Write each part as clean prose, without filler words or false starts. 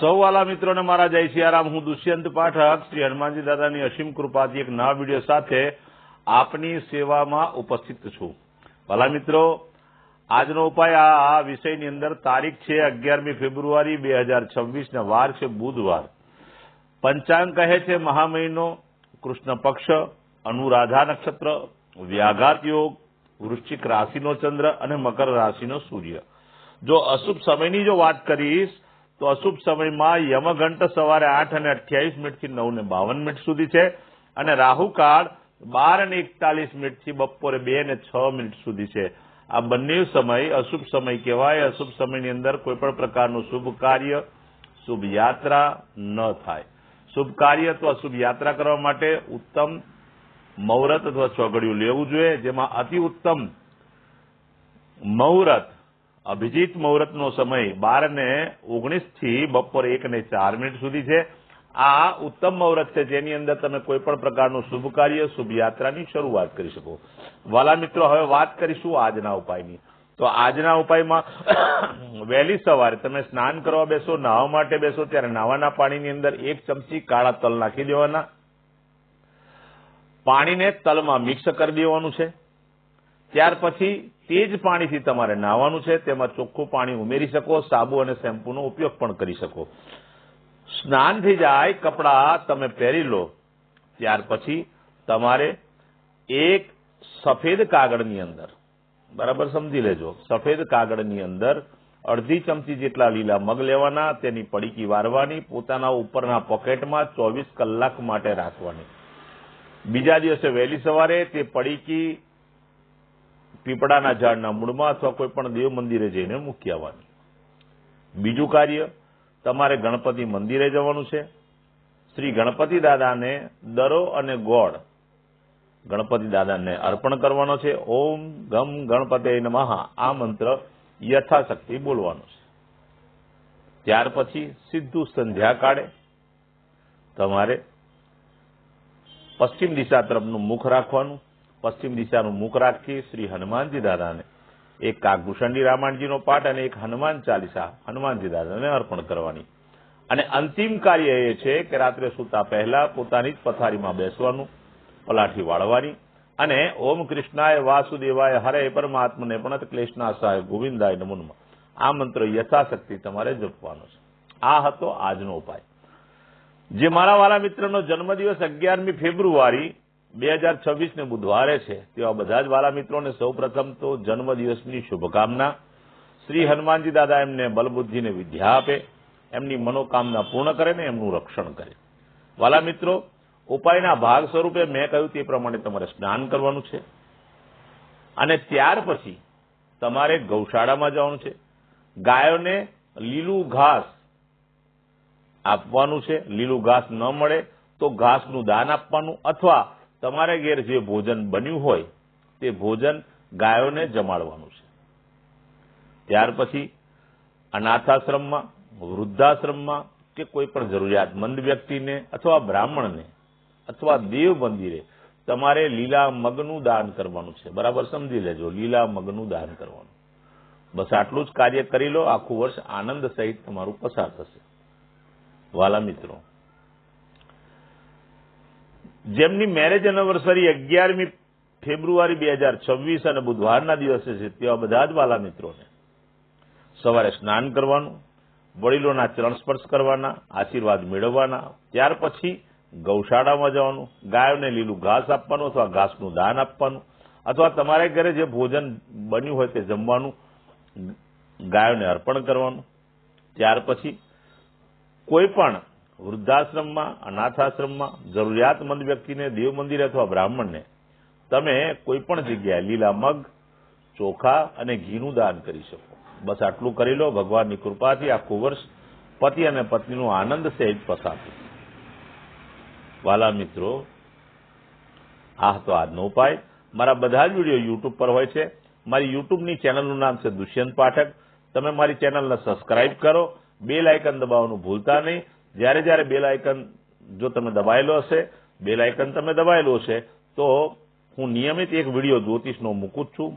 સૌ વાલા મિત્રોને મારા જય સિયારામ। હું દુષ્યંત પાઠક શ્રી હનુમાનજી દાદાની અસીમ કૃપાથી એક નવા વિડીયો સાથે આપની સેવામાં ઉપસ્થિત છું। વાલા મિત્રો, આજનો ઉપાય આ વિષયની અંદર તારીખ છે 11મી ફેબ્રુઆરી 2026 ને વાર છે બુધવાર। પંચાંગ કહે છે મહા મહિનો, કૃષ્ણ પક્ષ, અનુરાધા નક્ષત્ર, વ્યાઘાત યોગ, વૃશ્ચિક રાશિનો ચંદ્ર અને મકર રાશિનો સૂર્ય। જો અશુભ સમયની જો વાત કરીશ તો અશુભ સમયમાં યમઘંટ સવારે 8:28 થી 9:52 સુધી છે અને રાહુકાળ 12:41 થી બપોરે 2:06 સુધી છે। આ બંને સમય અશુભ સમય કહેવાય। અશુભ સમયની અંદર કોઈ પણ પ્રકારનું શુભ કાર્ય, શુભ યાત્રા ન થાય। શુભ કાર્ય તો શુભ યાત્રા કરવા માટે ઉત્તમ મુહૂર્ત અથવા ચોઘડિયું લેવું જોઈએ, જેમાં અતિ ઉત્તમ મુહૂર્ત અભિજીત મુહૂર્તનો સમય 12:19 થી બપોરે 1:04 સુધી છે। આ ઉત્તમ મુહૂર્ત છે, જેની અંદર તમે કોઈ પણ પ્રકારનું શુભ કાર્ય, શુભ યાત્રાની શરૂઆત કરી શકો। વાલા મિત્રો, હવે વાત કરીશું આજના ઉપાયની। તો આજના ઉપાયમાં વહેલી સવારે તમે સ્નાન કરવા બેસો, નાહવા માટે બેસો ત્યારે નાવાના પાણીની અંદર 1 ચમચી કાળા તલ નાખી દેવાના। પાણીને તલમાં મિક્સ કરી દેવાનું છે। ત્યાર પછી તે જ પાણીથી તમારે નાહવાનું છે। તેમાં ચોખ્ખું પાણી ઉમેરી શકો, સાબુ અને શેમ્પૂનો ઉપયોગ પણ કરી શકો। સ્નાન થઈ જાય, કપડા તમે પહેરી લો, ત્યાર પછી તમારે એક સફેદ કાગળની અંદર, બરાબર સમજી લેજો, સફેદ કાગળની અંદર અડધી ચમચી જેટલા લીલા મગ લેવાના, તેની પડીકી વારવાની, પોતાના ઉપરના પોકેટમાં 24 કલાક માટે રાખવાની। બીજા દિવસે વહેલી સવારે તે પડીકી પીપળાના ઝાડના મૂળમાં અથવા કોઈ પણ દેવ મંદિરે જઈને મૂકી આવવાની। બીજું કાર્ય, તમારે ગણપતિ મંદિરે જવાનું છે। શ્રી ગણપતિ દાદાને દરો અને ગોળ ગણપતિ દાદાને અર્પણ કરવાનો છે। ઓમ ગમ ગણપતે નમઃ આ મંત્ર યથાશક્તિ બોલવાનો છે। ત્યાર પછી સીધું સંધ્યાકાળે તમારે પશ્ચિમ દિશા તરફનું મુખ રાખવાનું। પશ્ચિમ દિશાનું મુખ રાખી શ્રી હનુમાનજી દાદાને એક કાગભૂષણની રામાયણજીનો પાઠ અને એક હનુમાન ચાલીસા હનુમાનજી દાદાને અર્પણ કરવાની। અને અંતિમ કાર્ય એ છે કે રાત્રે સૂતા પહેલા પોતાની જ પથારીમાં બેસવાનું, પલાઠી વાળવાની અને ઓમ કૃષ્ણાય વાસુદેવાય હરે પરમાત્મને પ્રણત ક્લેશનાશાય ગોવિંદાય નમો નમઃ આ મંત્ર યથાશક્તિ તમારે જપવાનો છે। આ હતો આજનો ઉપાય। જે મારા વાલા મિત્રનો જન્મદિવસ 11મી ફેબ્રુઆરી 2026 ને બુધવારે છે, તેવા બધા જ વાલા મિત્રોને સૌ પ્રથમ તો જન્મદિવસની શુભકામના। શ્રી હનુમાનજી દાદા એમને બલબુદ્ધિને વિદ્યા આપે, એમની મનોકામના પૂર્ણ કરે ને એમનું રક્ષણ કરે। વાલા મિત્રો, ઉપાયના ભાગ સ્વરૂપે મેં કહ્યું તે પ્રમાણે તમારે સ્નાન કરવાનું છે અને ત્યાર પછી તમારે ગૌશાળામાં જવાનું છે। ગાયોને લીલું ઘાસ આપવાનું છે। લીલું ઘાસ ન મળે તો ઘાસનું દાન આપવાનું અથવા તમારે ઘેર જે ભોજન બન્યું હોય તે ભોજન ગાયોને જમાડવાનું છે। ત્યાર પછી અનાથાશ્રમમાં, વૃદ્ધાશ્રમમાં કે કોઈ પણ જરૂરિયાતમંદ વ્યક્તિને અથવા બ્રાહ્મણને અથવા દેવ મંદિરે તમારે લીલા મગનું દાન કરવાનું છે। બરાબર સમજી લેજો, લીલા મગનું દાન કરવાનું। બસ આટલું જ કાર્ય કરી લો, આખું વર્ષ આનંદ સહિત તમારું પસાર થશે। વાલા મિત્રો, જેમની મેરેજ એનિવર્સરી 11મી ફેબ્રુઆરી 2026 અને બુધવારના દિવસે છે, તેવા બધા જ વાલા મિત્રોને સવારે સ્નાન કરવાનું, વડીલોના ચરણ સ્પર્શ કરવાના, આશીર્વાદ મેળવવાના। ત્યાર પછી ગૌશાળામાં જવાનું, ગાયોને લીલું ઘાસ આપવાનું અથવા ઘાસનું દાન આપવાનું અથવા તમારે ઘરે જે ભોજન બન્યું હોય તે જમવાનું ગાયોને અર્પણ કરવાનું। ત્યાર પછી કોઈ પણ વૃદ્ધાશ્રમમાં, અનાથાશ્રમમાં જરૂરિયાતમંદ વ્યક્તિને, દેવ મંદિર અથવા બ્રાહ્મણને તમે કોઈ પણ જગ્યાએ લીલા મગ, ચોખા અને ઘીનું દાન કરી શકો। બસ આટલું કરી લો, ભગવાનની કૃપાથી આખું વર્ષ પતિ અને પત્નીનું આનંદ સહિત પસાર થશે। વાલા મિત્રો, આ હતો આજનો ઉપાય। મારા બધા જ વિડીયો યુટ્યુબ પર હોય છે। મારી યુટ્યુબની ચેનલનું નામ છે દુષ્યંત પાઠક। તમે મારી ચેનલને સબસ્ક્રાઇબ કરો, બેલ આઇકન દબાવવાનું ભૂલતા નહીં। જ્યારે જ્યારે બેલ આઇકન જો તમે દબાયેલો હશે, બેલ આઇકન તમે દબાયેલું હશે તો હું નિયમિત એક વિડીયો જ્યોતિષનો મૂકું જ છું।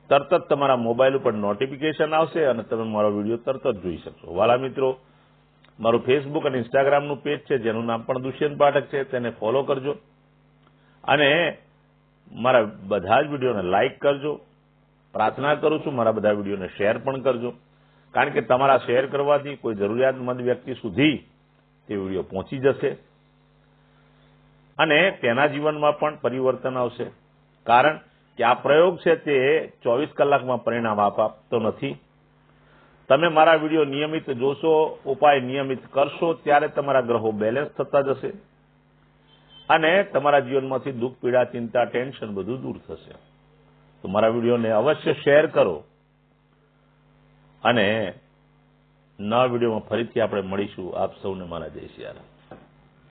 તરત જ તમારા મોબાઈલ ઉપર નોટિફિકેશન આવશે અને તમે મારો વિડીયો તરત જ જોઈ શકશો। વાલા મિત્રો, મારું ફેસબુક અને ઇન્સ્ટાગ્રામનું પેજ છે જેનું નામ પણ દુષ્યંત પાઠક છે, તેને ફોલો કરજો અને મારા બધા જ વિડીયોને લાઇક કરજો. પ્રાર્થના કરું છું મારા બધા વિડીયોને શેર પણ કરજો, કારણ કે તમારા શેર કરવાથી કોઈ જરૂરિયાતમંદ વ્યક્તિ સુધી તે વિડીયો પહોંચી જશે અને તેના જીવનમાં પણ પરિવર્તન આવશે. કારણ કે આ પ્રયોગ છે તે 24 કલાકમાં પરિણામ આપતો નથી. તમે મારા વિડીયો નિયમિત જોશો, ઉપાય નિયમિત કરશો, ત્યારે તમારા ગ્રહો બેલેન્સ થતા જશે અને તમારા જીવનમાંથી દુઃખ, પીડા, ચિંતા, ટેન્શન બધું દૂર થશે. તો મારા વિડીયોને અવશ્ય શેર કરો અને નવા વિડીયોમાં ફરીથી આપણે મળીશું. આપ સૌને મારા જય સિયારામ.